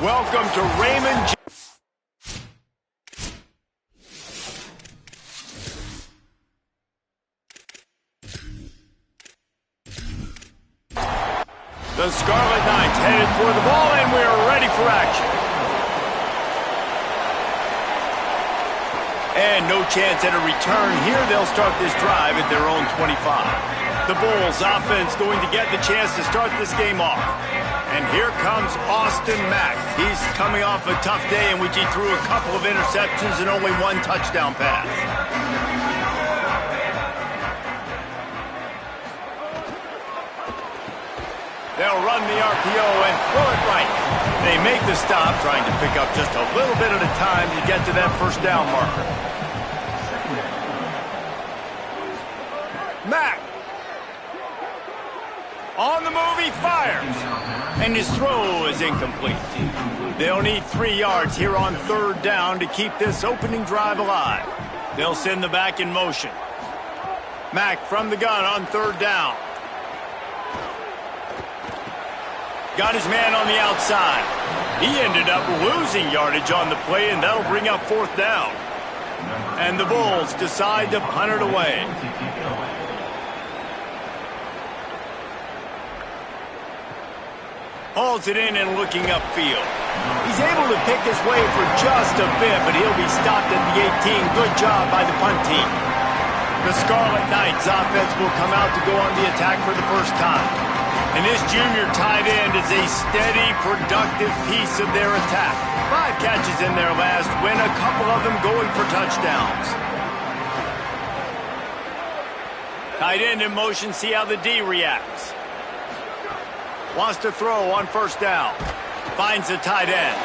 Welcome to Raymond. The Scarlet Knights headed for the ball, and we're ready for action. And no chance at a return here. They'll start this drive at their own 25. The Bulls offense going to get the chance to start this game off. And here comes Austin Mack. He's coming off a tough day in which he threw a couple of interceptions and only one touchdown pass. They'll run the RPO and throw it right. They make the stop, trying to pick up just a little bit at a time to get to that first down marker. Mack. On the move, he fires. And his throw is incomplete. They'll need 3 yards here on third down to keep this opening drive alive. They'll send the back in motion. Mack from the gun on third down. Got his man on the outside. He ended up losing yardage on the play, and that'll bring up fourth down. And the Bulls decide to punt it away. Hauls it in and looking upfield. He's able to pick his way for just a bit, but he'll be stopped at the 18. Good job by the punt team. The Scarlet Knights offense will come out to go on the attack for the first time. And this junior tight end is a steady, productive piece of their attack. 5 catches in their last win, a couple of them going for touchdowns. Tight end in motion, see how the D reacts. Wants to throw on first down. Finds the tight end.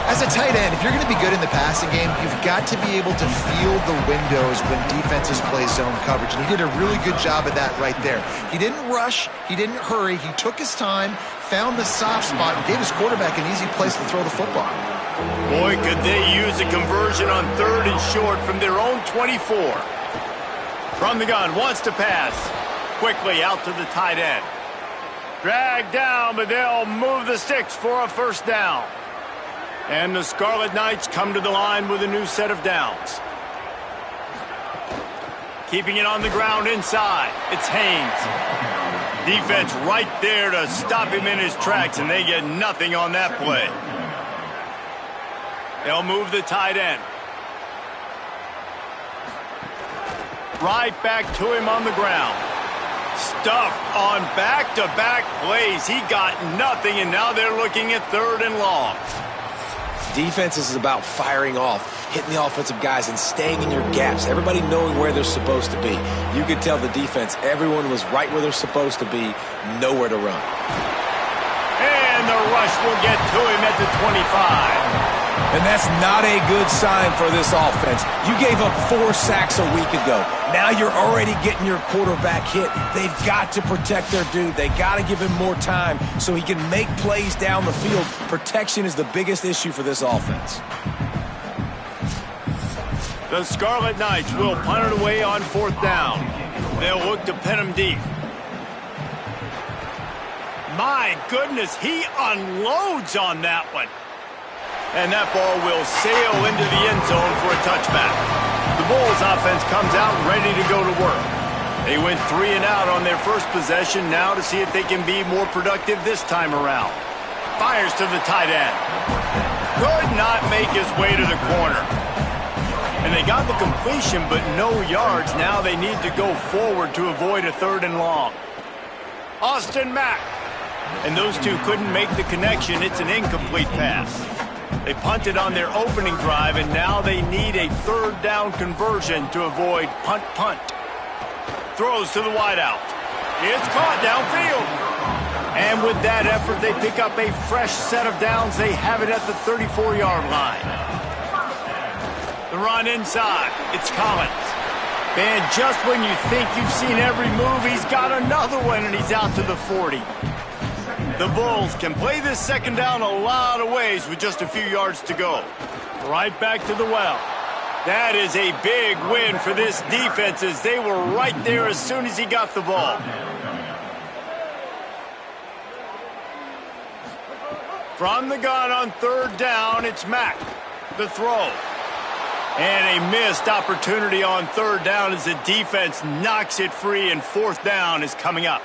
As a tight end, if you're going to be good in the passing game, you've got to be able to feel the windows when defenses play zone coverage. And he did a really good job of that right there. He didn't rush. He didn't hurry. He took his time, found the soft spot, and gave his quarterback an easy place to throw the football. Boy, could they use a conversion on third and short from their own 24. From the gun, wants to pass. Quickly out to the tight end. Dragged down, but they'll move the sticks for a first down. And the Scarlet Knights come to the line with a new set of downs. Keeping it on the ground inside. It's Haynes. Defense right there to stop him in his tracks, and they get nothing on that play. They'll move the tight end. Right back to him on the ground. Stuffed on back-to-back plays. He got nothing, and now they're looking at third and long. Defense is about firing off, hitting the offensive guys, and staying in your gaps. Everybody knowing where they're supposed to be. You could tell the defense, everyone was right where they're supposed to be, nowhere to run. And the rush will get to him at the 25. And that's not a good sign for this offense. You gave up 4 sacks a week ago. Now you're already getting your quarterback hit. They've got to protect their dude. They got to give him more time so he can make plays down the field. Protection is the biggest issue for this offense. The Scarlet Knights will punt it away on fourth down. They'll look to pin him deep. My goodness, he unloads on that one. And that ball will sail into the end zone for a touchback. The Bulls offense comes out ready to go to work. They went 3 and out on their first possession, now to see if they can be more productive this time around. Fires to the tight end. Could not make his way to the corner. And they got the completion, but no yards. Now they need to go forward to avoid a third and long. Austin Mack. And those two couldn't make the connection. It's an incomplete pass. They punted on their opening drive, and now they need a third down conversion to avoid punt. Throws to the wideout. It's caught downfield. And with that effort, they pick up a fresh set of downs. They have it at the 34-yard line. The run inside. It's Collins. And just when you think you've seen every move, he's got another one, and he's out to the 40. The Bulls can play this second down a lot of ways with just a few yards to go. Right back to the well. That is a big win for this defense, as they were right there as soon as he got the ball. From the gun on third down, it's Mack. The throw. And a missed opportunity on third down as the defense knocks it free, and fourth down is coming up.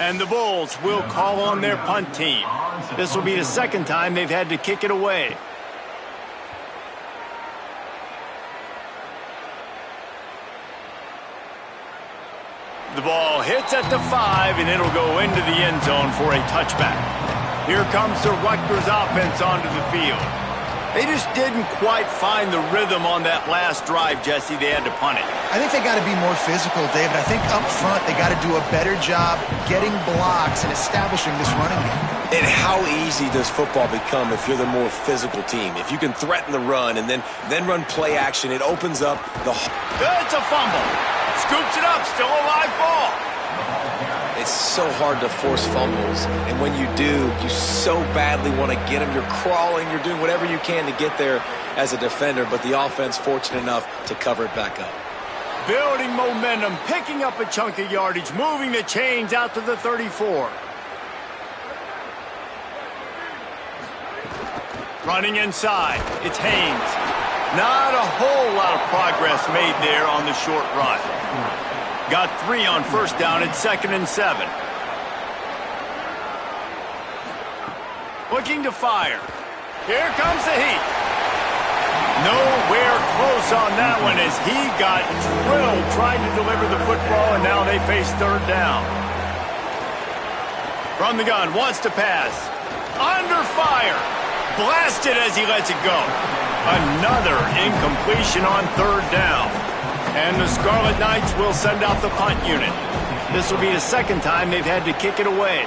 And the Bulls will call on their punt team. This will be the second time they've had to kick it away. The ball hits at the 5, and it'll go into the end zone for a touchback. Here comes the Rutgers offense onto the field. They just didn't quite find the rhythm on that last drive, Jesse. They had to punt it. I think they got to be more physical, David. I think up front they got to do a better job getting blocks and establishing this running game. And how easy does football become if you're the more physical team? If you can threaten the run and then run play action, it opens up the... It's a fumble. Scoops it up. Still a live ball. It's so hard to force fumbles, and when you do, you so badly want to get them. You're crawling, you're doing whatever you can to get there as a defender, but the offense fortunate enough to cover it back up. Building momentum, picking up a chunk of yardage, moving the chains out to the 34. Running inside, it's Haynes. Not a whole lot of progress made there on the short run. Got 3 on first down at 2nd and 7. Looking to fire. Here comes the heat. Nowhere close on that one as he got drilled trying to deliver the football, and now they face third down. From the gun, wants to pass. Under fire. Blasted as he lets it go. Another incompletion on third down. And the Scarlet Knights will send out the punt unit. This will be the second time they've had to kick it away.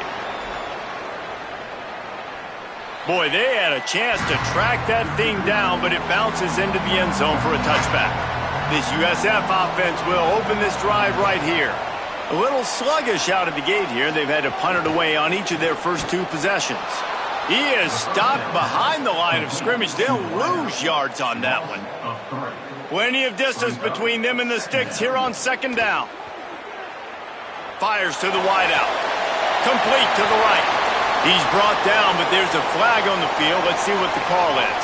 Boy, they had a chance to track that thing down, but it bounces into the end zone for a touchback. This USF offense will open this drive right here. A little sluggish out of the gate here. They've had to punt it away on each of their first 2 possessions. He is stopped behind the line of scrimmage. They'll lose yards on that one. Plenty of distance between them and the sticks here on second down. Fires to the wideout. Complete to the right. He's brought down, but there's a flag on the field. Let's see what the call is.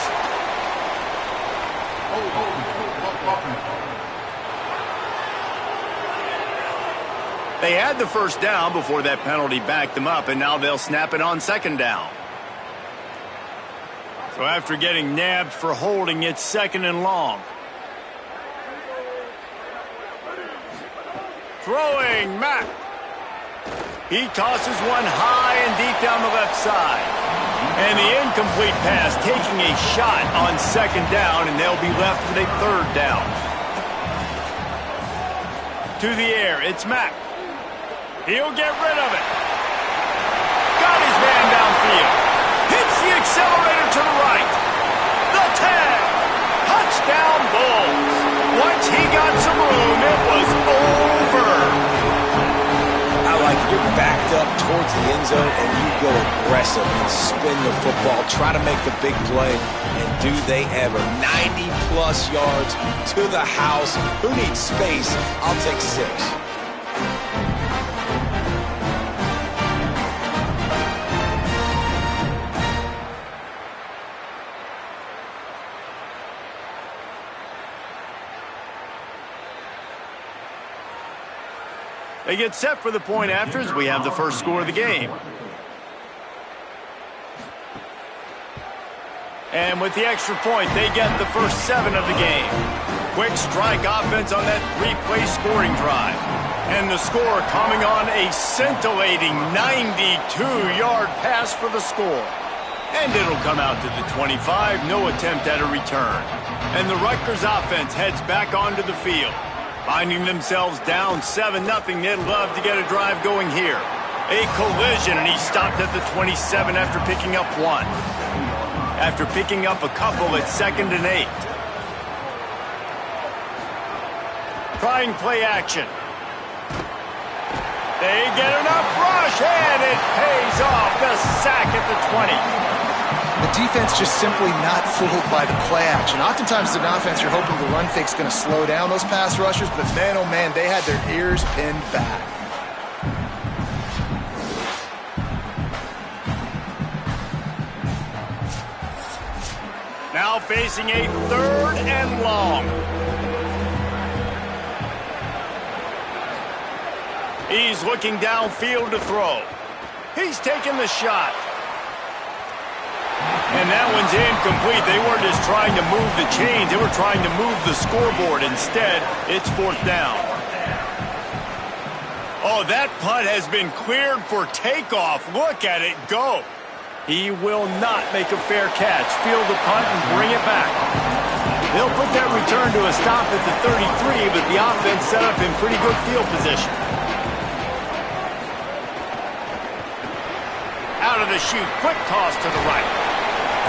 They had the first down before that penalty backed them up, and now they'll snap it on second down. So after getting nabbed for holding, it's 2nd and long. Throwing, Mack. He tosses one high and deep down the left side. And the incomplete pass taking a shot on second down, and they'll be left with a third down. To the air, it's Mack. He'll get rid of it. Got his man downfield. Hits the accelerator to the right. The tag. Touchdown Bulls. Once he got some room, it was over. I like it. You're backed up towards the end zone, and you go aggressive and spin the football. Try to make the big play, and do they ever. 90-plus yards to the house. Who needs space? I'll take 6. They get set for the point after as we have the first score of the game. And with the extra point, they get the first 7 of the game. Quick strike offense on that 3-play scoring drive. And the score coming on a scintillating 92-yard pass for the score. And it'll come out to the 25, no attempt at a return. And the Rutgers offense heads back onto the field. Finding themselves down 7-0, they'd love to get a drive going here. A collision, and he stopped at the 27 after picking up 1. After picking up a couple at 2nd and 8. Trying play action. They get enough rush, and it pays off. The sack at the 20. The defense just simply not fooled by the play action. Oftentimes as an offense, you're hoping the run fake's going to slow down those pass rushers, but man, oh man, they had their ears pinned back. Now facing a 3rd and long. He's looking downfield to throw. He's taking the shot. And that one's incomplete. They weren't just trying to move the chains. They were trying to move the scoreboard. Instead, it's 4th down. Oh, that punt has been cleared for takeoff. Look at it go. He will not make a fair catch. Field the punt and bring it back. They'll put that return to a stop at the 33, but the offense set up in pretty good field position. Out of the chute, quick toss to the right.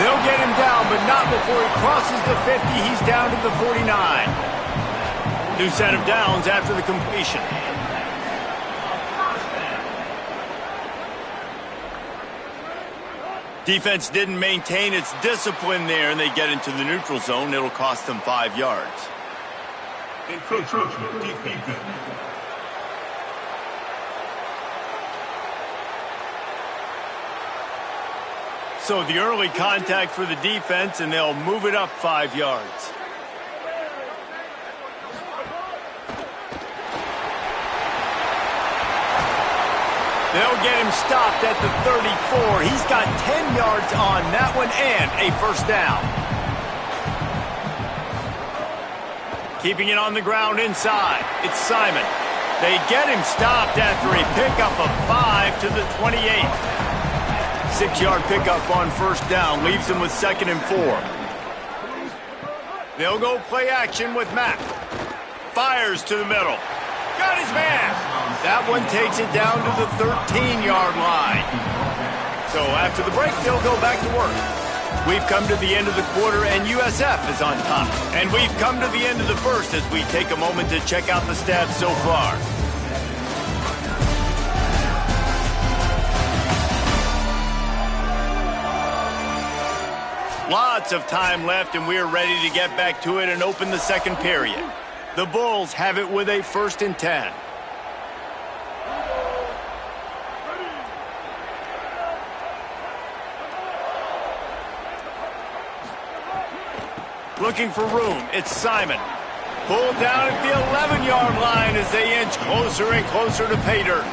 They'll get him down, but not before he crosses the 50. He's down to the 49. New set of downs after the completion. Defense didn't maintain its discipline there, and they get into the neutral zone. It'll cost them 5 yards. Encroachment, defense. So the early contact for the defense, and they'll move it up 5 yards. They'll get him stopped at the 34. He's got 10 yards on that one and a 1st down. Keeping it on the ground inside. It's Simon. They get him stopped after a pickup of 5 to the 28. 6-yard pickup on 1st down. Leaves him with 2nd and 4. They'll go play action with Mack. Fires to the middle. Got his man. That one takes it down to the 13-yard line. So after the break, they'll go back to work. We've come to the end of the quarter, and USF is on top. And we've come to the end of the first as we take a moment to check out the stats so far. Lots of time left, and we're ready to get back to it and open the 2nd period. The Bulls have it with a 1st and 10. Looking for room. It's Simon. Pulled down at the 11-yard line as they inch closer and closer to pay dirt.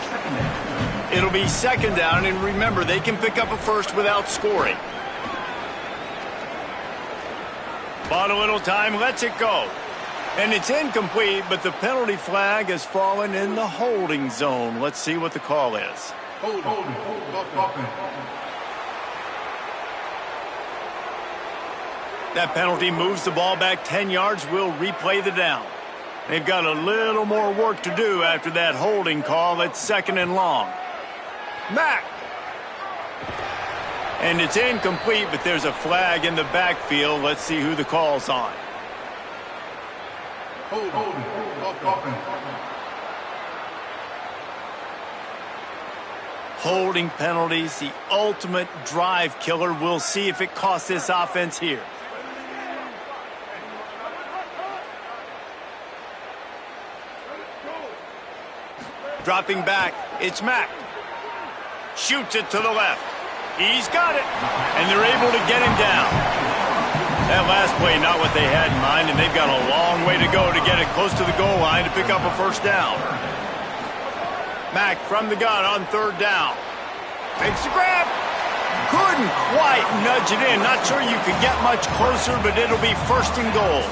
It'll be 2nd down, and remember, they can pick up a 1st without scoring. Bought a little time, lets it go. And it's incomplete, but the penalty flag has fallen in the holding zone. Let's see what the call is. That penalty moves the ball back 10 yards. We'll replay the down. They've got a little more work to do after that holding call. It's 2nd and long. Mack. And it's incomplete, but there's a flag in the backfield. Let's see who the call's on. Holding penalties, the ultimate drive killer. We'll see if it costs this offense here. Dropping back, it's Mack. Shoots it to the left. He's got it, and they're able to get him down. That last play, not what they had in mind, and they've got a long way to go to get it close to the goal line to pick up a 1st down. Mack from the gun on 3rd down. Makes the grab. Couldn't quite nudge it in. Not sure you could get much closer, but it'll be 1st and goal.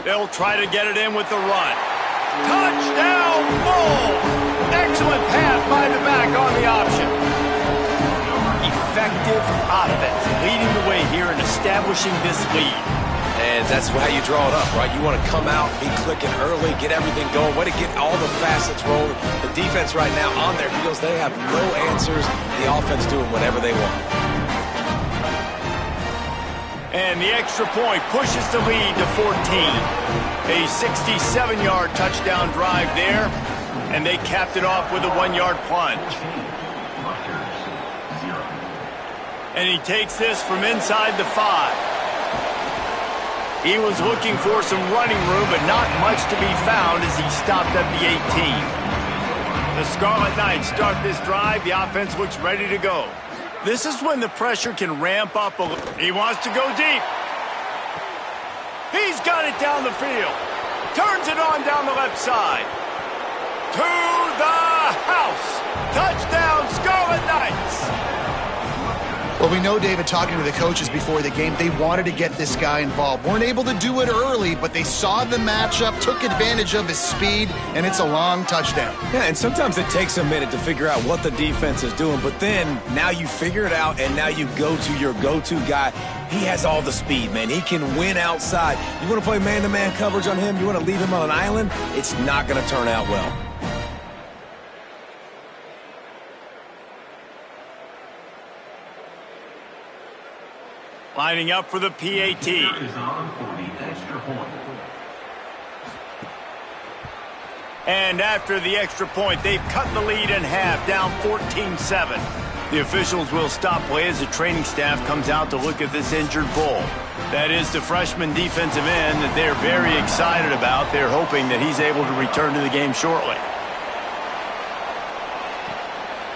They'll try to get it in with the run. Touchdown, Bulls! Excellent pass by the back on the option. Effective offense, leading the way here and establishing this lead. And that's how you draw it up, right? You want to come out, be clicking early, get everything going, way to get all the facets rolling. The defense right now on their heels, they have no answers. The offense doing whatever they want. And the extra point pushes the lead to 14. A 67-yard touchdown drive there, and they capped it off with a 1-yard plunge. And he takes this from inside the 5. He was looking for some running room, but not much to be found as he stopped at the 18. The Scarlet Knights start this drive. The offense looks ready to go. This is when the pressure can ramp up a little. He wants to go deep. He's got it down the field. Turns it on down the left side. To the house. Touchdown, Scarlet Knights. Well, we know, David, talking to the coaches before the game, they wanted to get this guy involved. Weren't able to do it early, but they saw the matchup, took advantage of his speed, and it's a long touchdown. Yeah, and sometimes it takes a minute to figure out what the defense is doing, but then now you figure it out, and now you go to your go-to guy. He has all the speed, man. He can win outside. You want to play man-to-man coverage on him? You want to leave him on an island? It's not going to turn out well. Lining up for the PAT. And after the extra point, they've cut the lead in half, down 14-7. The officials will stop play as the training staff comes out to look at this injured bull. That is the freshman defensive end that they're very excited about. They're hoping that he's able to return to the game shortly.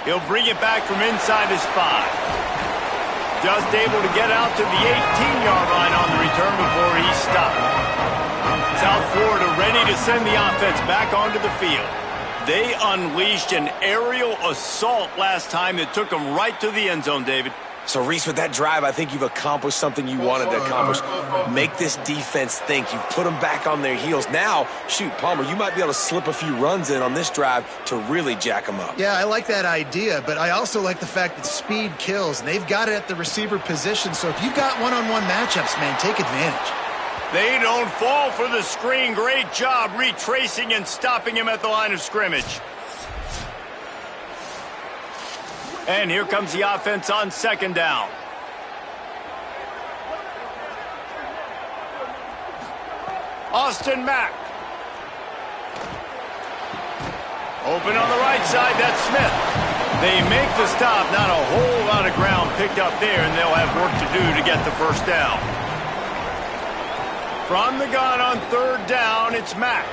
He'll bring it back from inside his 5. Just able to get out to the 18-yard line on the return before he stopped. South Florida ready to send the offense back onto the field. They unleashed an aerial assault last time that took them right to the end zone, David. So, Reese, with that drive, I think you've accomplished something you wanted to accomplish. Make this defense think. You've put them back on their heels. Now, shoot, Palmer, you might be able to slip a few runs in on this drive to really jack them up. Yeah, I like that idea, but I also like the fact that speed kills, and they've got it at the receiver position. So if you've got one-on-one matchups, man, take advantage. They don't fall for the screen. Great job retracing and stopping him at the line of scrimmage. And here comes the offense on second down. Austin Mack. Open on the right side, that's Smith. They make the stop, not a whole lot of ground picked up there, and they'll have work to do to get the first down. From the gun on third down, it's Mack.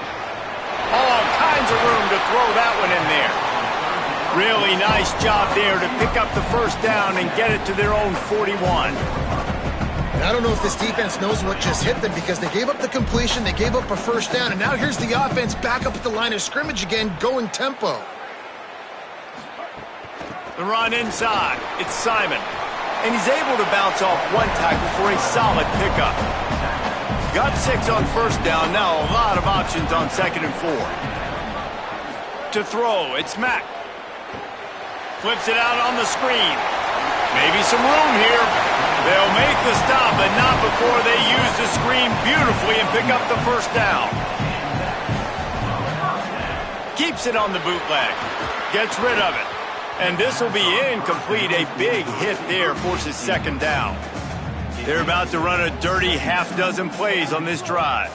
All kinds of room to throw that one in there. Really nice job there to pick up the first down and get it to their own 41. And I don't know if this defense knows what just hit them because they gave up the completion, they gave up a first down, and now here's the offense back up at the line of scrimmage again, going tempo. The run inside. It's Simon. And he's able to bounce off one tackle for a solid pickup. Got 6 on first down. Now a lot of options on second and 4. To throw, it's Mack. Flips it out on the screen. Maybe some room here. They'll make the stop, but not before they use the screen beautifully and pick up the first down. Keeps it on the bootleg. Gets rid of it. And this will be incomplete. A big hit there forces second down. They're about to run a dirty half-dozen plays on this drive.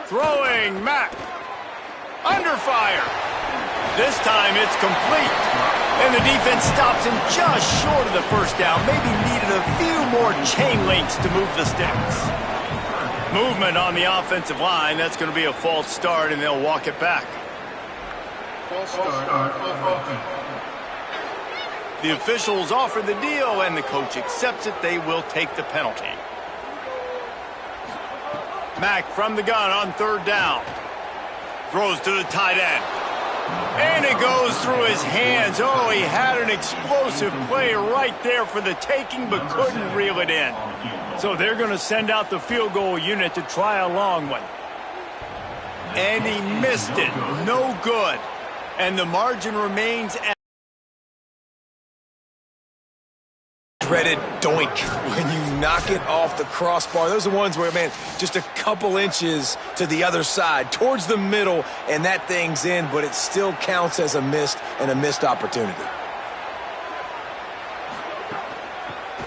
Throwing Mack. Under fire. This time it's complete. And the defense stops him just short of the first down. Maybe needed a few more chain links to move the sticks. Movement on the offensive line. That's going to be a false start, and they'll walk it back. False start. The officials offer the deal, and the coach accepts it. They will take the penalty. Mack from the gun on third down. Throws to the tight end. And it goes through his hands. Oh, he had an explosive play right there for the taking, but couldn't reel it in. So they're going to send out the field goal unit to try a long one. And he missed it. No good. And the margin remains at dreaded doink when you knock it off the crossbar. Those are ones where, man, just a couple inches to the other side, towards the middle, and that thing's in, but it still counts as a missed opportunity.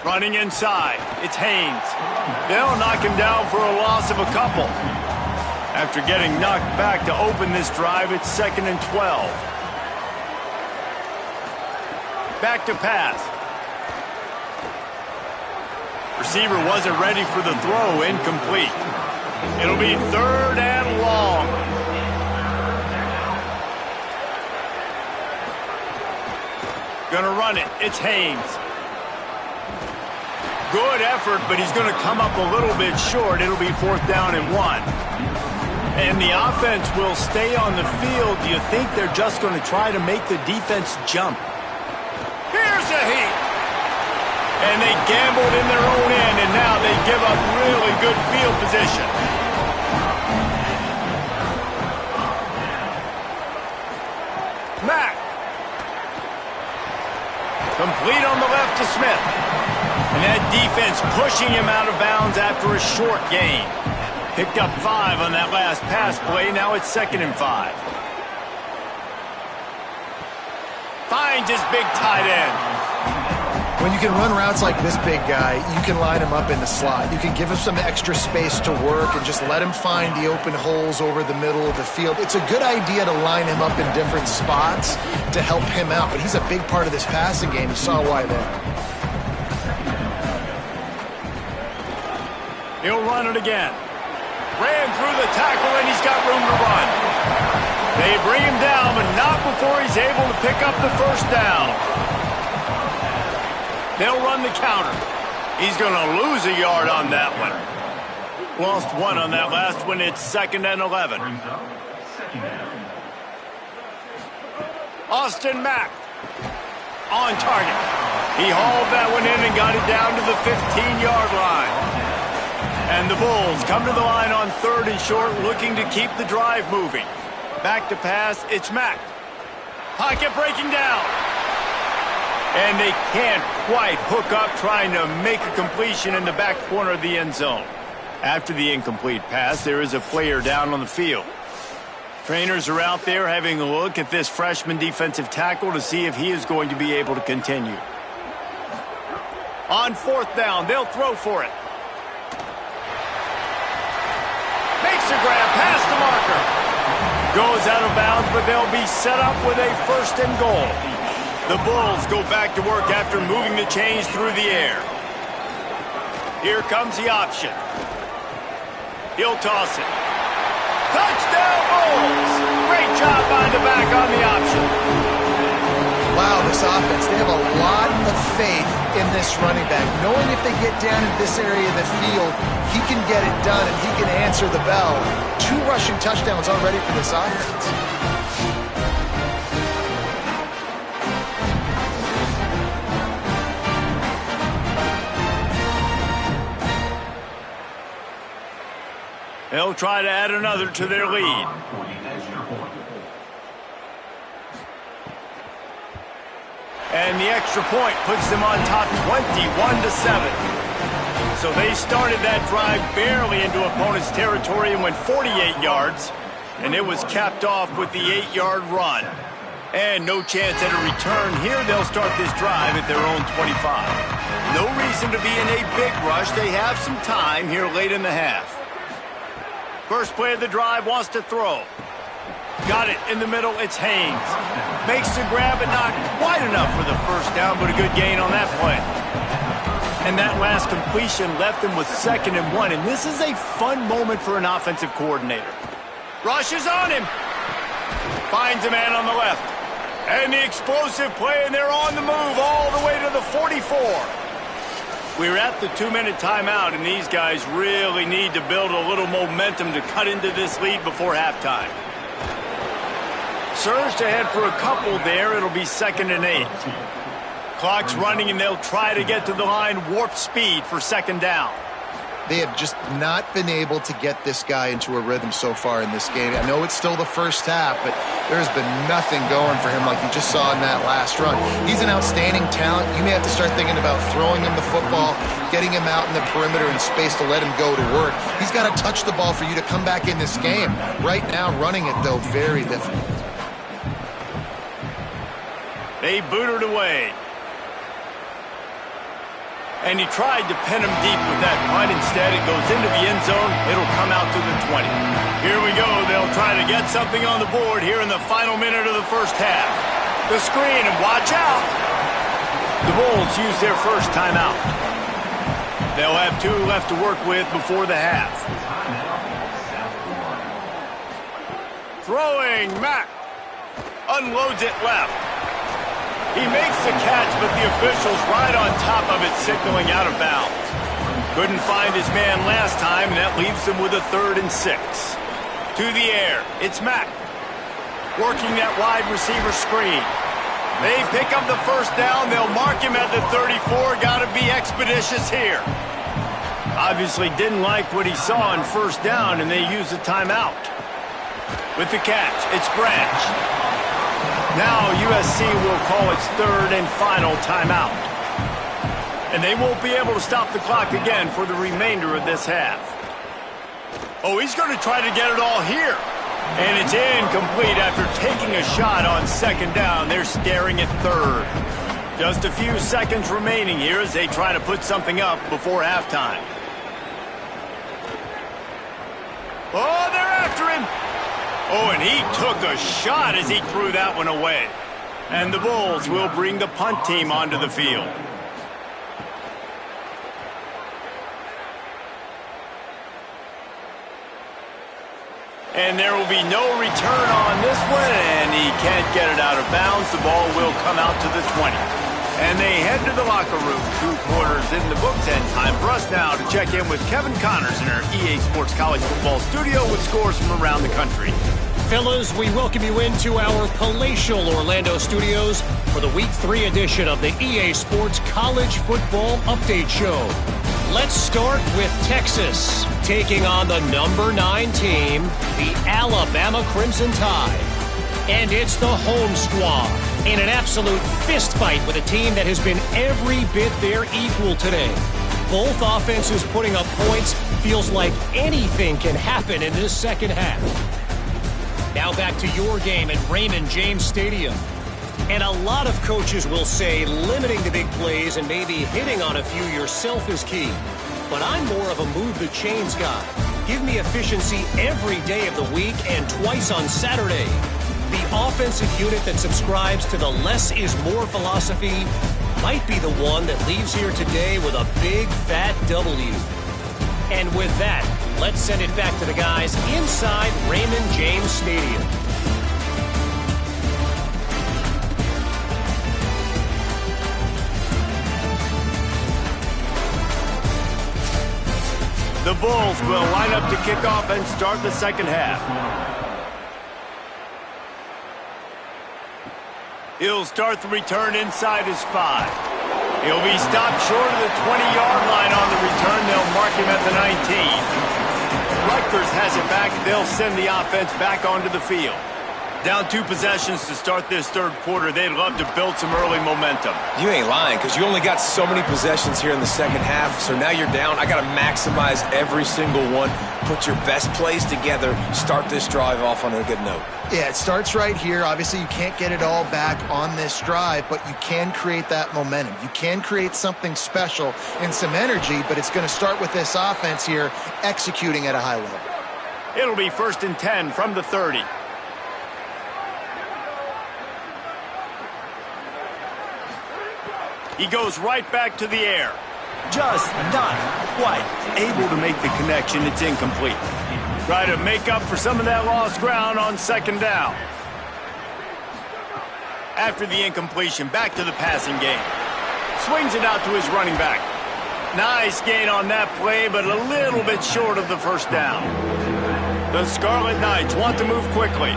running inside. It's Haynes. They'll knock him down for a loss of a couple. After getting knocked back to open this drive, it's 2nd and 12. Back to pass. Receiver wasn't ready for the throw, incomplete. It'll be 3rd and long. Gonna run it. It's Haynes. Good effort, but he's going to come up a little bit short. It'll be 4th down and 1. And the offense will stay on the field. Do you think they're just going to try to make the defense jump? Here's a heat. And they gambled in their own end, and now they give up really good field position. Mack. Complete on the left to Smith. And that defense pushing him out of bounds after a short gain. Picked up 5 on that last pass play. Now it's 2nd and 5. Finds his big tight end. When you can run routes like this big guy, you can line him up in the slot. You can give him some extra space to work and just let him find the open holes over the middle of the field. It's a good idea to line him up in different spots to help him out, but he's a big part of this passing game. You saw why there. He'll run it again. Ran through the tackle, and he's got room to run. They bring him down, but not before he's able to pick up the 1st down. They'll run the counter. He's going to lose a yard on that one. Lost 1 on that last one. It's 2nd and 11. Austin Mack on target. He hauled that one in and got it down to the 15-yard line. And the Bulls come to the line on 3rd and short, looking to keep the drive moving. Back to pass, it's Mack. Pocket breaking down. And they can't quite hook up trying to make a completion in the back corner of the end zone. After the incomplete pass, there is a player down on the field. Trainers are out there having a look at this freshman defensive tackle to see if he is going to be able to continue. On 4th down, they'll throw for it. Makes a grab past the marker. Goes out of bounds, but they'll be set up with a 1st and goal. The Bulls go back to work after moving the chains through the air. Here comes the option. He'll toss it. Touchdown, Bulls! Great job by the back on the option. Wow, this offense, they have a lot of faith in this running back. Knowing if they get down in this area of the field, he can get it done and he can answer the bell. 2 rushing touchdowns already for this offense. They'll try to add another to their lead. And the extra point puts them on top 21-7. So they started that drive barely into opponent's territory and went 48 yards. And it was capped off with the 8-yard run. And no chance at a return here. They'll start this drive at their own 25. No reason to be in a big rush. They have some time here late in the half. First play of the drive, wants to throw. Got it in the middle, it's Haynes. Makes the grab, but not quite enough for the 1st down, but a good gain on that play. And that last completion left them with 2nd and 1, and this is a fun moment for an offensive coordinator. Rushes on him. Finds a man on the left. And the explosive play, and they're on the move all the way to the 44. We're at the 2-minute timeout, and these guys really need to build a little momentum to cut into this lead before halftime. Surged ahead for a couple there. It'll be 2nd and 8. Clock's running, and they'll try to get to the line warp speed for 2nd down. They have just not been able to get this guy into a rhythm so far in this game. I know it's still the first half, but there's been nothing going for him like you just saw in that last run. He's an outstanding talent. You may have to start thinking about throwing him the football, getting him out in the perimeter in space to let him go to work. He's got to touch the ball for you to come back in this game. Right now, running it, though, very difficult. They boot it away. And he tried to pin him deep with that punt. Instead, it goes into the end zone. It'll come out to the 20. Here we go. They'll try to get something on the board here in the final minute of the 1st half. The screen, and watch out. The Bulls use their 1st timeout. They'll have 2 left to work with before the half. Throwing, Mack. Unloads it left. He makes the catch, but the official's right on top of it, signaling out of bounds. Couldn't find his man last time, and that leaves him with a 3rd and 6. To the air, it's Mack. Working that wide receiver screen. They pick up the first down. They'll mark him at the 34. Got to be expeditious here. Obviously didn't like what he saw on first down, and they use a timeout. With the catch, it's Branch. Now USC will call its 3rd and final timeout. And they won't be able to stop the clock again for the remainder of this half. Oh, he's going to try to get it all here. And it's incomplete after taking a shot on 2nd down. They're staring at 3rd. Just a few seconds remaining here as they try to put something up before halftime. Oh, they're after him. Oh, and he took a shot as he threw that one away. And the Bulls will bring the punt team onto the field. And there will be no return on this one, and he can't get it out of bounds. The ball will come out to the 20. And they head to the locker room. 2 quarters in the books, and time for us now to check in with Kevin Connors in our EA Sports College Football studio with scores from around the country. Fellas, we welcome you into our palatial Orlando studios for the Week 3 edition of the EA Sports College Football Update Show. Let's start with Texas, taking on the number 9 team, the Alabama Crimson Tide. And it's the home squad in an absolute fist fight with a team that has been every bit their equal today. Both offenses putting up points. Feels like anything can happen in this second half. Now back to your game at Raymond James Stadium. And a lot of coaches will say limiting the big plays and maybe hitting on a few yourself is key. But I'm more of a move the chains guy. Give me efficiency every day of the week and twice on Saturday. The offensive unit that subscribes to the less is more philosophy might be the one that leaves here today with a big fat W. And with that, let's send it back to the guys inside Raymond James Stadium. The Bulls will line up to kick off and start the second half. He'll start the return inside his 5. He'll be stopped short of the 20-yard line on the return. They'll mark him at the 19. Rutgers has it back. They'll send the offense back onto the field. Down 2 possessions to start this 3rd quarter. They'd love to build some early momentum. You ain't lying, because you only got so many possessions here in the second half, so now you're down. I got to maximize every single one, put your best plays together, start this drive off on a good note. Yeah, it starts right here. Obviously, you can't get it all back on this drive, but you can create that momentum. You can create something special and some energy, but it's going to start with this offense here executing at a high level. It'll be 1st and 10 from the 30. He goes right back to the air. Just not quite able to make the connection. It's incomplete. Try to make up for some of that lost ground on 2nd down. After the incompletion, back to the passing game. Swings it out to his running back. Nice gain on that play, but a little bit short of the 1st down. The Scarlet Knights want to move quickly.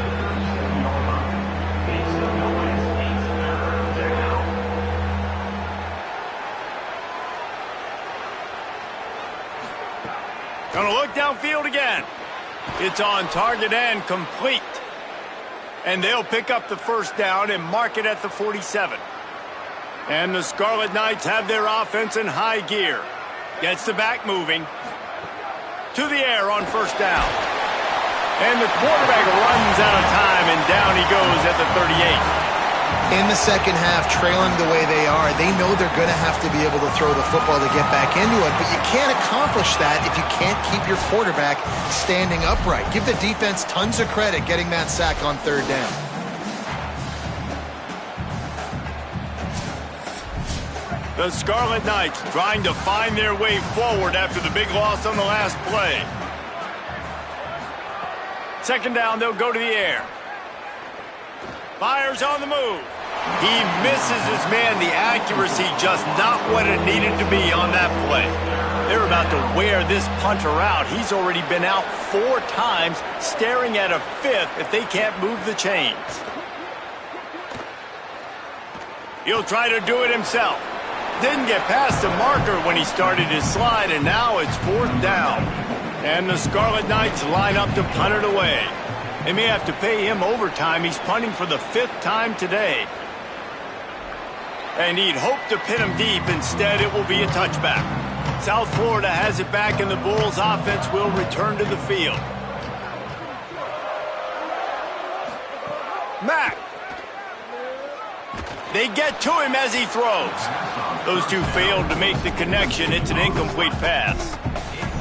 Gonna look downfield again. It's on target and complete. And they'll pick up the 1st down and mark it at the 47. And the Scarlet Knights have their offense in high gear. Gets the back moving. To the air on 1st down. And the quarterback runs out of time, and down he goes at the 38. In the second half, trailing the way they are, they know they're going to have to be able to throw the football to get back into it, but you can't accomplish that if you can't keep your quarterback standing upright. Give the defense tons of credit getting that sack on 3rd down. The Scarlet Knights trying to find their way forward after the big loss on the last play. 2nd down, they'll go to the air. Fires on the move. He misses his man. The accuracy just not what it needed to be on that play. They're about to wear this punter out. He's already been out 4 times, staring at a 5th if they can't move the chains. He'll try to do it himself. Didn't get past the marker when he started his slide, and now it's 4th down. And the Scarlet Knights line up to punt it away. They may have to pay him overtime. He's punting for the 5th time today. And he'd hoped to pin him deep. Instead, it will be a touchback. South Florida has it back, and the Bulls offense will return to the field. Mack. They get to him as he throws. Those two failed to make the connection. It's an incomplete pass.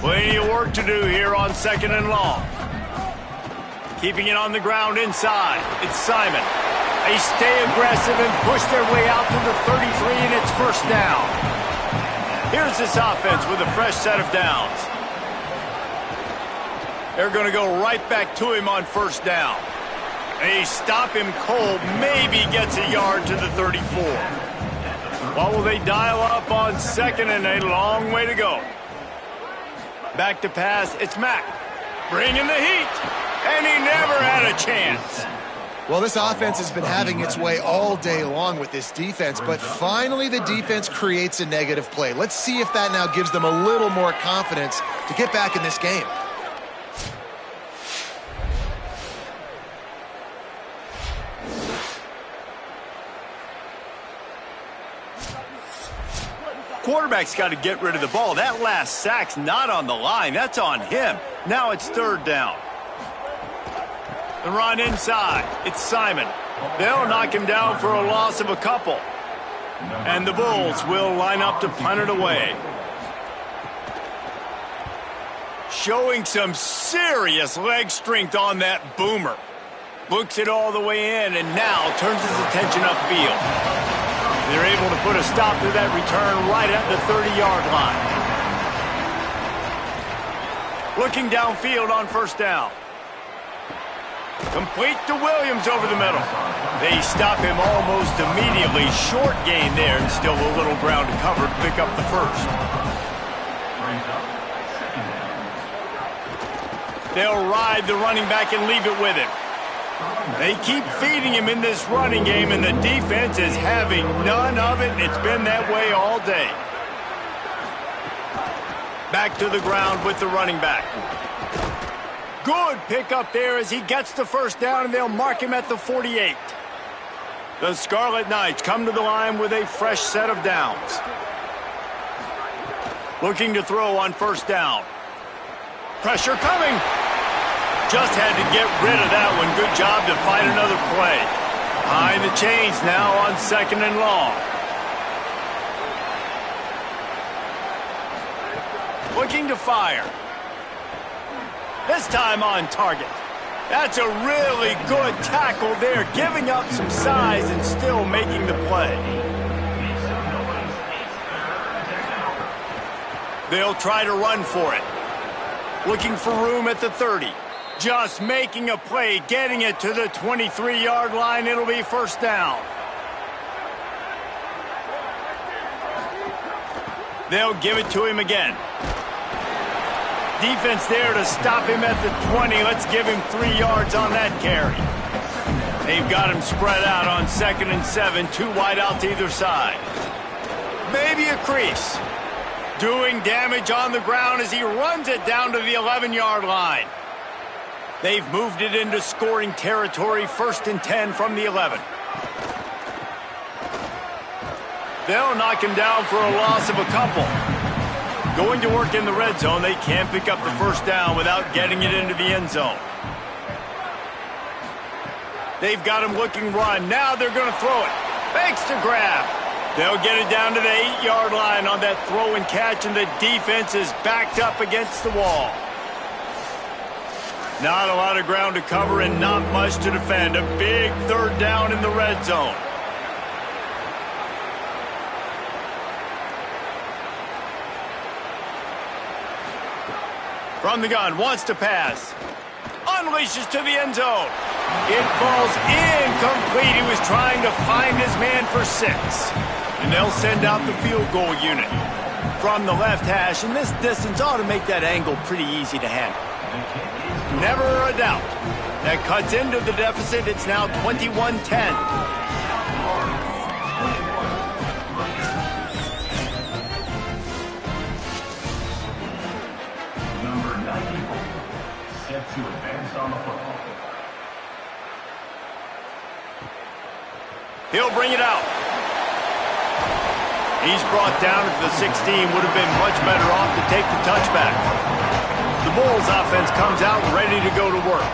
Plenty of work to do here on 2nd and long. Keeping it on the ground inside. It's Simon. They stay aggressive and push their way out to the 33, and it's 1st down. Here's this offense with a fresh set of downs. They're going to go right back to him on 1st down. They stop him cold, maybe gets a yard to the 34. What will they dial up on 2nd, and a long way to go? Back to pass, it's Mack. Bringing the heat, and he never had a chance. Well, this offense has been having its way all day long with this defense, but finally the defense creates a negative play. Let's see if that now gives them a little more confidence to get back in this game. Quarterback's got to get rid of the ball. That last sack's not on the line. That's on him. Now it's 3rd down. The run inside. It's Simon. They'll knock him down for a loss of a couple. And the Bulls will line up to punt it away. Showing some serious leg strength on that boomer. Books it all the way in and now turns his attention upfield. They're able to put a stop to that return right at the 30-yard line. Looking downfield on 1st down. Complete to Williams over the middle. They stop him almost immediately. Short gain there and still a little ground to cover to pick up the 1st. They'll ride the running back and leave it with him. They keep feeding him in this running game, and the defense is having none of it, and it's been that way all day. Back to the ground with the running back. Good pickup there as he gets the 1st down, and they'll mark him at the 48. The Scarlet Knights come to the line with a fresh set of downs. Looking to throw on 1st down. Pressure coming. Just had to get rid of that one. Good job to find another play. Behind the chains now on 2nd and long. Looking to fire. This time on target. That's a really good tackle there, giving up some size and still making the play. They'll try to run for it. Looking for room at the 30. Just making a play, getting it to the 23-yard line. It'll be 1st down. They'll give it to him again. Defense there to stop him at the 20. Let's give him 3 yards on that carry. They've got him spread out on 2nd and 7. 2 wide out to either side. Maybe a crease. Doing damage on the ground as he runs it down to the 11-yard line. They've moved it into scoring territory. 1st and 10 from the 11. They'll knock him down for a loss of a couple. Going to work in the red zone. They can't pick up the 1st down without getting it into the end zone. They've got him looking run. Now they're going to throw it. Fakes to grab. They'll get it down to the 8-yard line on that throw and catch, and the defense is backed up against the wall. Not a lot of ground to cover and not much to defend. A big 3rd down in the red zone. From the gun, wants to pass. Unleashes to the end zone. It falls incomplete. He was trying to find his man for 6. And they'll send out the field goal unit from the left hash. And this distance ought to make that angle pretty easy to handle. Never a doubt. That cuts into the deficit. It's now 21-10. Number 94, set to advance on the football. He'll bring it out. He's brought down at the 16. Would have been much better off to take the touchback. The Bulls offense comes out ready to go to work.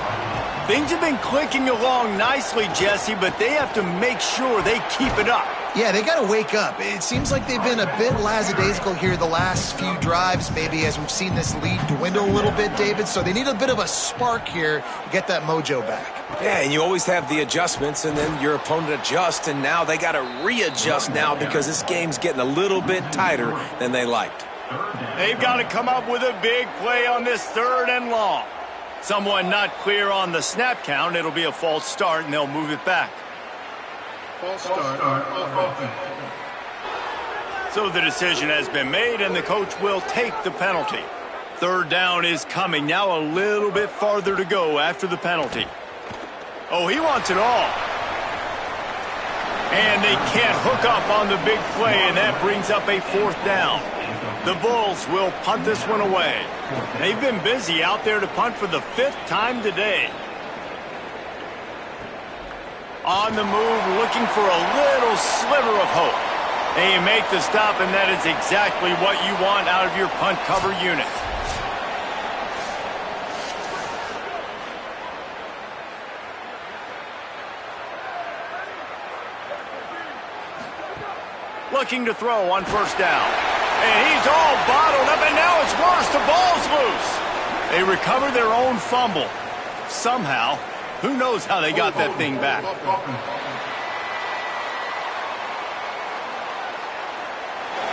Things have been clicking along nicely, Jesse, but they have to make sure they keep it up. Yeah, they got to wake up. It seems like they've been a bit lackadaisical here the last few drives, maybe as we've seen this lead dwindle a little bit, David. So they need a bit of a spark here to get that mojo back. Yeah, and you always have the adjustments, and then your opponent adjusts, and now they got to readjust now because this game's getting a little bit tighter than they liked. They've got to come up with a big play on this 3rd and long. Someone not clear on the snap count. It'll be a false start, and they'll move it back. False start on offense. So the decision has been made, and the coach will take the penalty. 3rd down is coming. Now a little bit farther to go after the penalty. Oh, he wants it all. And they can't hook up on the big play, and that brings up a 4th down. The Bulls will punt this one away. They've been busy out there to punt for the 5th time today. On the move, looking for a little sliver of hope. They make the stop, and that is exactly what you want out of your punt cover unit. Looking to throw on 1st down. And he's all bottled up, and now it's worse. The ball's loose. They recover their own fumble. Somehow, who knows how they got that thing back.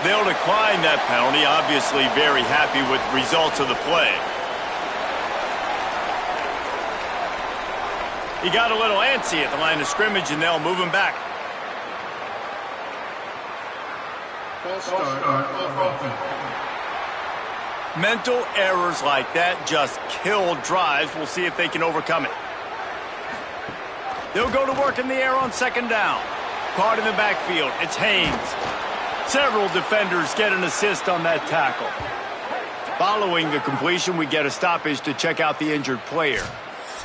They'll decline that penalty, obviously very happy with the results of the play. He got a little antsy at the line of scrimmage, and they'll move him back. False start on offense. Mental errors like that just kill drives. We'll see if they can overcome it. They'll go to work in the air on 2nd down. Caught in the backfield. It's Haynes. Several defenders get an assist on that tackle. Following the completion, we get a stoppage to check out the injured player.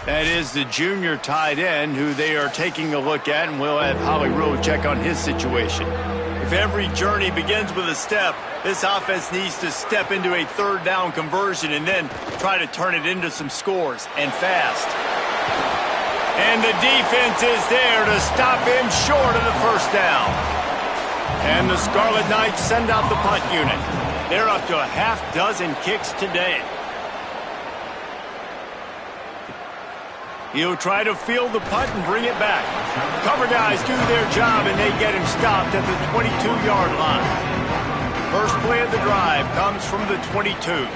That is the junior tight end who they are taking a look at, and we'll have Holly Rowe check on his situation. If every journey begins with a step, this offense needs to step into a 3rd down conversion and then try to turn it into some scores, and fast. And the defense is there to stop him short of the 1st down. And the Scarlet Knights send out the punt unit. They're up to a half-dozen kicks today. He'll try to field the punt and bring it back. Cover guys do their job, and they get him stopped at the 22-yard line. First play of the drive comes from the 22.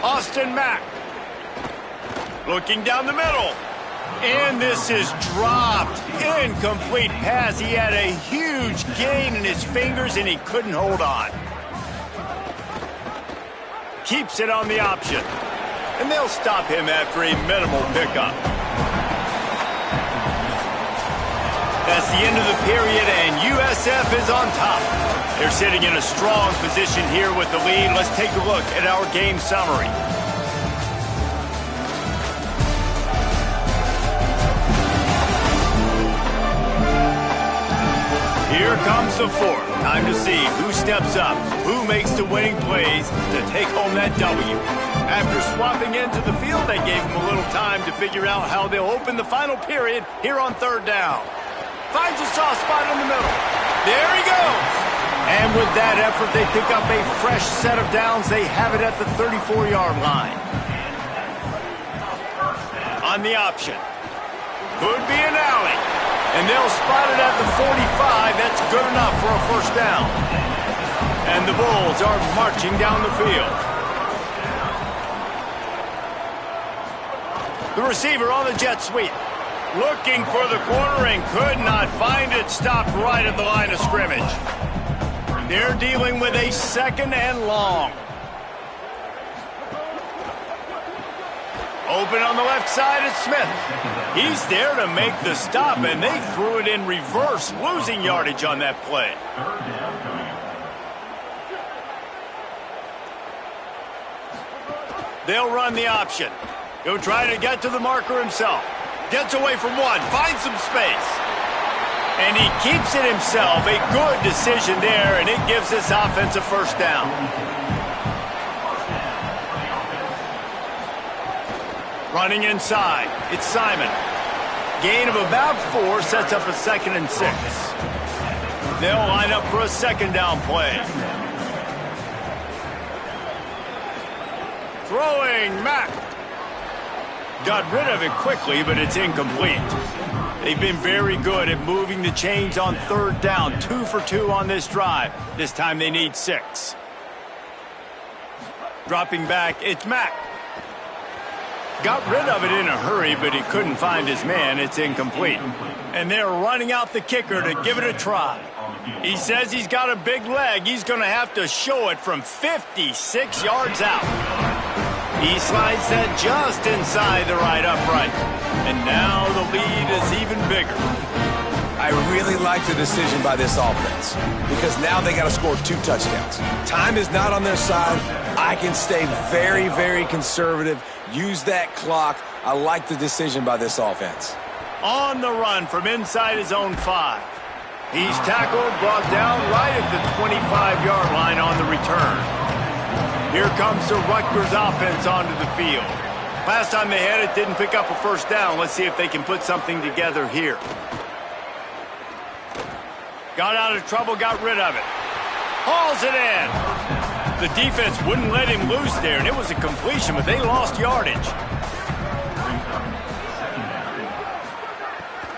Austin Mack. Looking down the middle. And this is dropped. Incomplete pass. He had a huge gain in his fingers, and he couldn't hold on. Keeps it on the option. And they'll stop him after a minimal pickup. That's the end of the period, and USF is on top. They're sitting in a strong position here with the lead. Let's take a look at our game summary. Here comes the 4th. Time to see who steps up, who makes the winning plays to take home that W. After swapping into the field, they gave him a little time to figure out how they'll open the final period here on 3rd down. Finds a soft spot in the middle. There he goes. And with that effort, they pick up a fresh set of downs. They have it at the 34-yard line. On the option. Could be an alley. And they'll spot it at the 45. That's good enough for a 1st down. And the Bulls are marching down the field. The receiver on the jet sweep. Looking for the corner and could not find it. Stopped right at the line of scrimmage. They're dealing with a 2nd and long. Open on the left side is Smith. He's there to make the stop, and they threw it in reverse, losing yardage on that play. They'll run the option. He'll try to get to the marker himself. Gets away from one, finds some space. And he keeps it himself. A good decision there, and it gives this offense a first down. Running inside, it's Simon. Gain of about 4 sets up a 2nd and 6. They'll line up for a 2nd down play. Throwing, Mack. Got rid of it quickly, but it's incomplete. They've been very good at moving the chains on 3rd down. 2 for 2 on this drive. This time they need 6. Dropping back, it's Mack. Got rid of it in a hurry, but he couldn't find his man. It's incomplete. And they're running out the kicker to give it a try. He says he's got a big leg. He's going to have to show it from 56 yards out. He slides that just inside the right upright. And now the lead is even bigger. I really like the decision by this offense because now they got to score 2 touchdowns. Time is not on their side. I can stay very, very conservative. Use that clock. I like the decision by this offense. On the run from inside his own 5. He's tackled, brought down right at the 25-yard line on the return. Here comes the Rutgers offense onto the field. Last time they had it, didn't pick up a first down. Let's see if they can put something together here. Got out of trouble, got rid of it. Hauls it in. The defense wouldn't let him loose there, and it was a completion, but they lost yardage.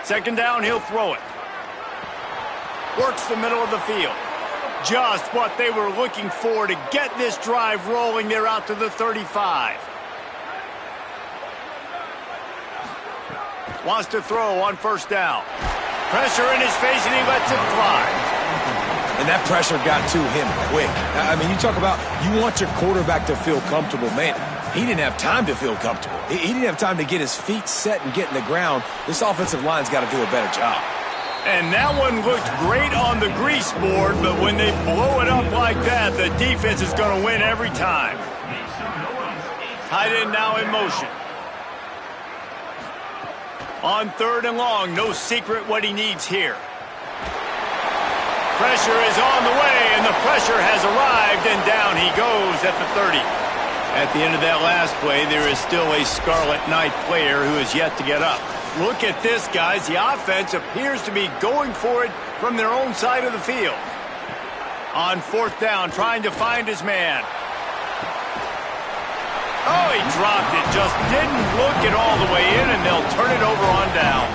2nd down, he'll throw it. Works the middle of the field. Just what they were looking for to get this drive rolling. They're out to the 35. Wants to throw on 1st down. Pressure in his face, and he lets it fly. And that pressure got to him quick. I mean, you talk about you want your quarterback to feel comfortable. Man, he didn't have time to feel comfortable. He didn't have time to get his feet set and get in the ground. This offensive line's got to do a better job. And that one looked great on the grease board, but when they blow it up like that, the defense is going to win every time. Tight end now in motion. On 3rd and long, no secret what he needs here. Pressure is on the way, and the pressure has arrived, and down he goes at the 30. At the end of that last play, there is still a Scarlet Knight player who is yet to get up. Look at this, guys. The offense appears to be going for it from their own side of the field. On 4th down, trying to find his man. Oh, he dropped it. Just didn't look it all the way in, and they'll turn it over on down.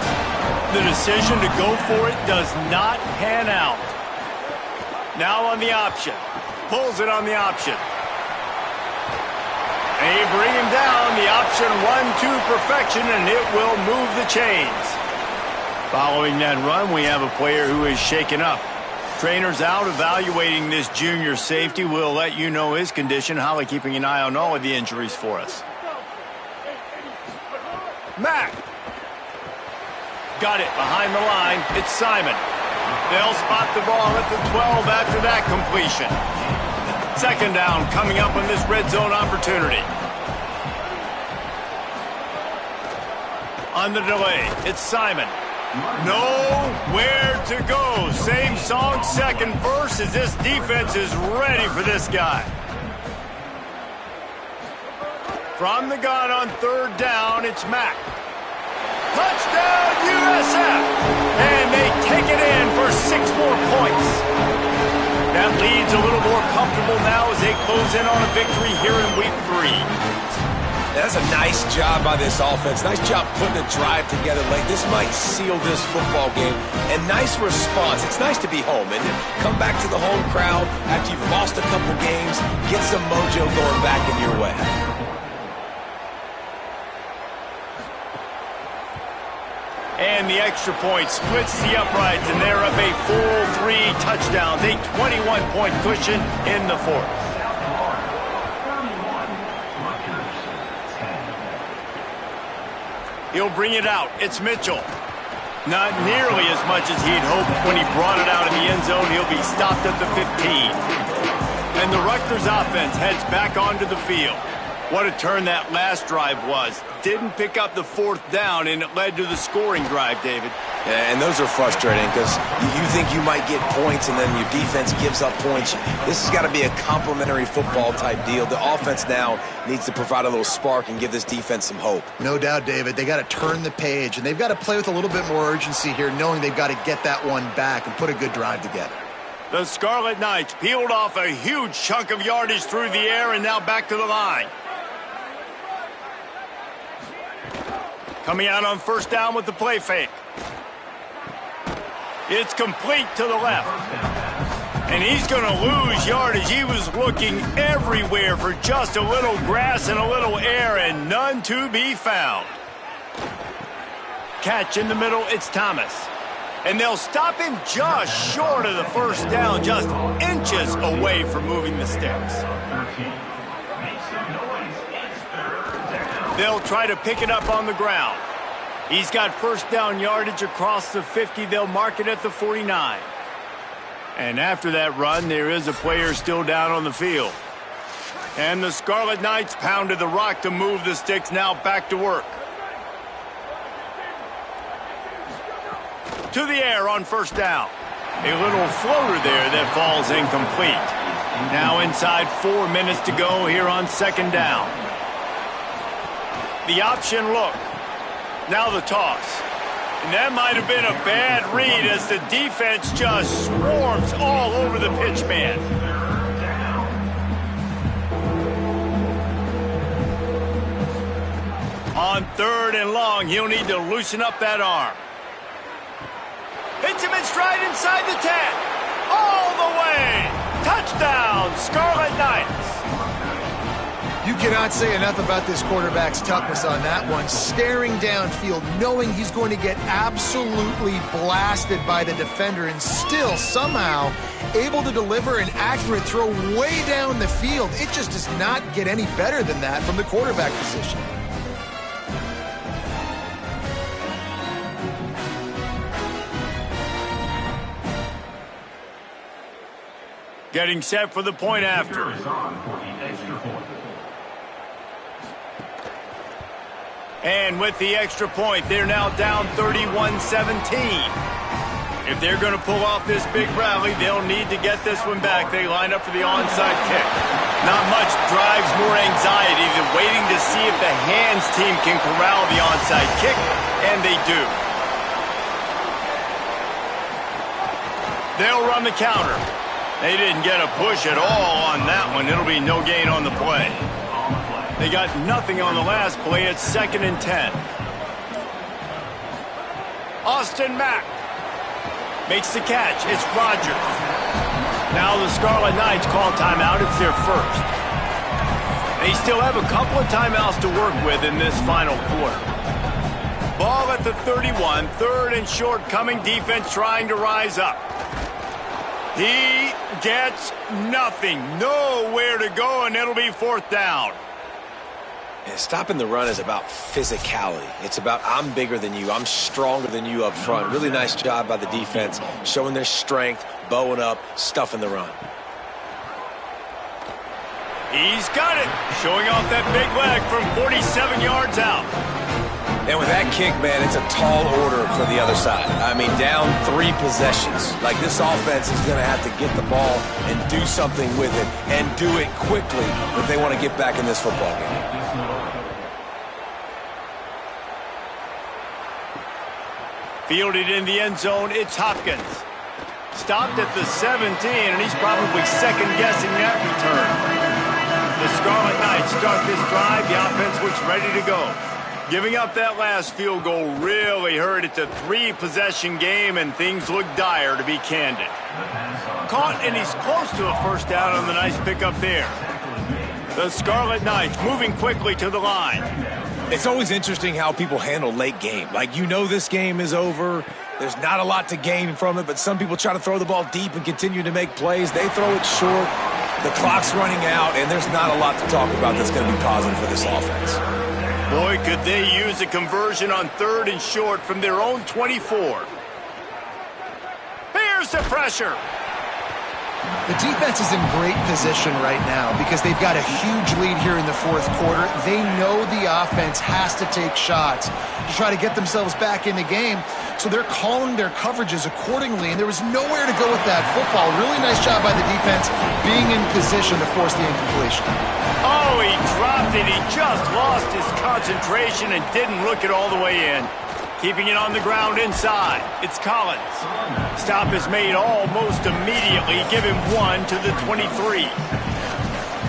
The decision to go for it does not pan out. Now on the option. Pulls it on the option. They bring him down. The option 1-2 perfection, and it will move the chains. Following that run, we have a player who is shaken up. Trainer's out evaluating this junior safety. We'll let you know his condition. Holly keeping an eye on all of the injuries for us. Mack. Got it behind the line. It's Simon. They'll spot the ball at the 12 after that completion. 2nd down coming up on this red zone opportunity. On the delay, it's Simon. Nowhere to go. Same song, 2nd verse, as this defense is ready for this guy. From the gun on 3rd down, it's Mack. Touchdown, USF! And they take it in for 6 more points. That lead's a little more comfortable now as they close in on a victory here in Week 3. That's a nice job by this offense. Nice job putting a drive together late. This might seal this football game. And nice response. It's nice to be home, and come back to the home crowd after you've lost a couple games. Get some mojo going back in your way. And the extra point splits the uprights, and they're up a full 3 touchdowns, a 21-point cushion in the fourth. He'll bring it out. It's Mitchell. Not nearly as much as he'd hoped when he brought it out of the end zone. He'll be stopped at the 15. And the Rutgers offense heads back onto the field. What a turn that last drive was. Didn't pick up the 4th down, and it led to the scoring drive, David. Yeah, and those are frustrating because you think you might get points and then your defense gives up points. This has got to be a complementary football type deal. The offense now needs to provide a little spark and give this defense some hope. No doubt, David. They got to turn the page, and they've got to play with a little bit more urgency here, knowing they've got to get that one back and put a good drive together. The Scarlet Knights peeled off a huge chunk of yardage through the air and now back to the line. Coming out on 1st down with the play fake. It's complete to the left. And he's going to lose yardage. He was looking everywhere for just a little grass and a little air, and none to be found. Catch in the middle, it's Thomas. And they'll stop him just short of the 1st down, just inches away from moving the sticks. They'll try to pick it up on the ground. He's got 1st down yardage across the 50. They'll mark it at the 49. And after that run, there is a player still down on the field. And the Scarlet Knights pounded the rock to move the sticks, now back to work. To the air on 1st down. A little floater there that falls incomplete. Now inside 4 minutes to go here on 2nd down. The option look. Now the toss. And that might have been a bad read as the defense just swarms all over the pitch man. On 3rd and long, he'll need to loosen up that arm. Hits him in stride inside the 10. All the way. Touchdown, Scarlet Knights. You cannot say enough about this quarterback's toughness on that one. Staring downfield, knowing he's going to get absolutely blasted by the defender, and still somehow able to deliver an accurate throw way down the field. It just does not get any better than that from the quarterback position. Getting set for the point after. And with the extra point, they're now down 31-17. If they're going to pull off this big rally, they'll need to get this one back. They line up for the onside kick. Not much drives more anxiety than waiting to see if the hands team can corral the onside kick, and they do. They'll run the counter. They didn't get a push at all on that one. It'll be no gain on the play. They got nothing on the last play. It's 2nd and 10. Austin Mack makes the catch. It's Rutgers. Now the Scarlet Knights call timeout. It's their 1st. They still have a couple of timeouts to work with in this final quarter. Ball at the 31. 3rd and short coming. Defense trying to rise up. He gets nothing. Nowhere to go, and it'll be 4th down. And stopping the run is about physicality. It's about I'm bigger than you. I'm stronger than you up front. Really nice job by the defense, showing their strength, bowing up, stuffing the run. He's got it. Showing off that big leg from 47 yards out. And with that kick, man, it's a tall order for the other side. I mean, down 3 possessions. Like, this offense is going to have to get the ball and do something with it, and do it quickly if they want to get back in this football game. Fielded in the end zone, it's Hopkins. Stopped at the 17, and he's probably second-guessing that return. The Scarlet Knights start this drive. The offense looks ready to go. Giving up that last field goal really hurt. It's a 3-possession game, and things look dire, to be candid. Caught, and he's close to a 1st down on the nice pickup there. The Scarlet Knights moving quickly to the line. It's always interesting how people handle late game. Like, you know this game is over. There's not a lot to gain from it, but some people try to throw the ball deep and continue to make plays. They throw it short. The clock's running out, and there's not a lot to talk about that's going to be positive for this offense. Boy, could they use a conversion on 3rd and short from their own 24. Here's the pressure. The defense is in great position right now because they've got a huge lead here in the 4th quarter. They know the offense has to take shots to try to get themselves back in the game, so they're calling their coverages accordingly, and there was nowhere to go with that football. Really nice job by the defense being in position to force the incompletion. Oh, he dropped it. He just lost his concentration and didn't look it all the way in. Keeping it on the ground inside. It's Collins. Stop is made almost immediately. Give him 1 to the 23.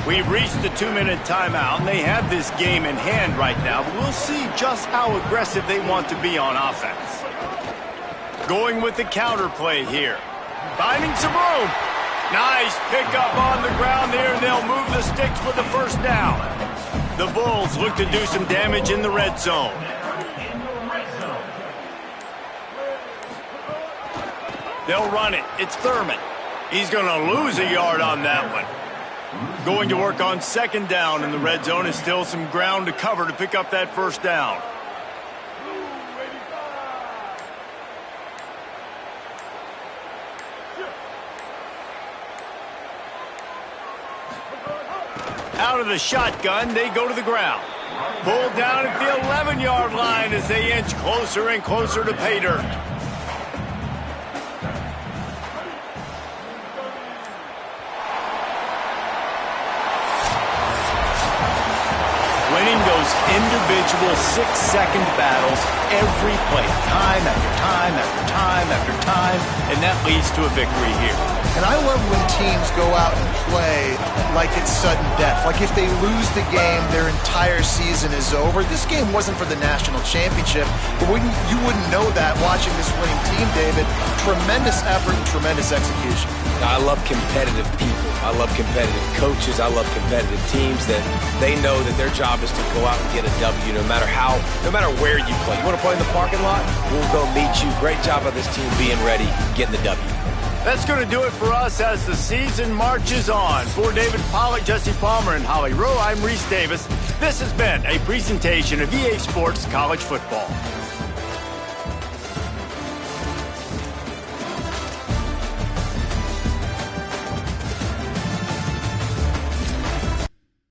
We've reached the 2-minute timeout, and they have this game in hand right now, but we'll see just how aggressive they want to be on offense. Going with the counter play here. Finding some room. Nice pickup on the ground there, and they'll move the sticks with the first down. The Bulls look to do some damage in the red zone. They'll run it. It's Thurman. He's going to lose a yard on that one. Going to work on 2nd down in the red zone. Is still some ground to cover to pick up that first down. Out of the shotgun, they go to the ground. Pulled down at the 11-yard line as they inch closer and closer to pay dirt. Winning those individual 6-second battles every play, time after time after time after time, and that leads to a victory here. And I love when teams go out and play like it's sudden death. Like if they lose the game, their entire season is over. This game wasn't for the national championship, but you wouldn't know that watching this winning team, David. Tremendous effort and tremendous execution. I love competitive people. I love competitive coaches. I love competitive teams that they know that their job is to go out and get a W no matter where you play. You want to play in the parking lot? We'll go meet you. Great job of this team being ready, getting the W. That's going to do it for us as the season marches on. For David Pollack, Jesse Palmer, and Holly Rowe, I'm Reese Davis. This has been a presentation of EA Sports College Football.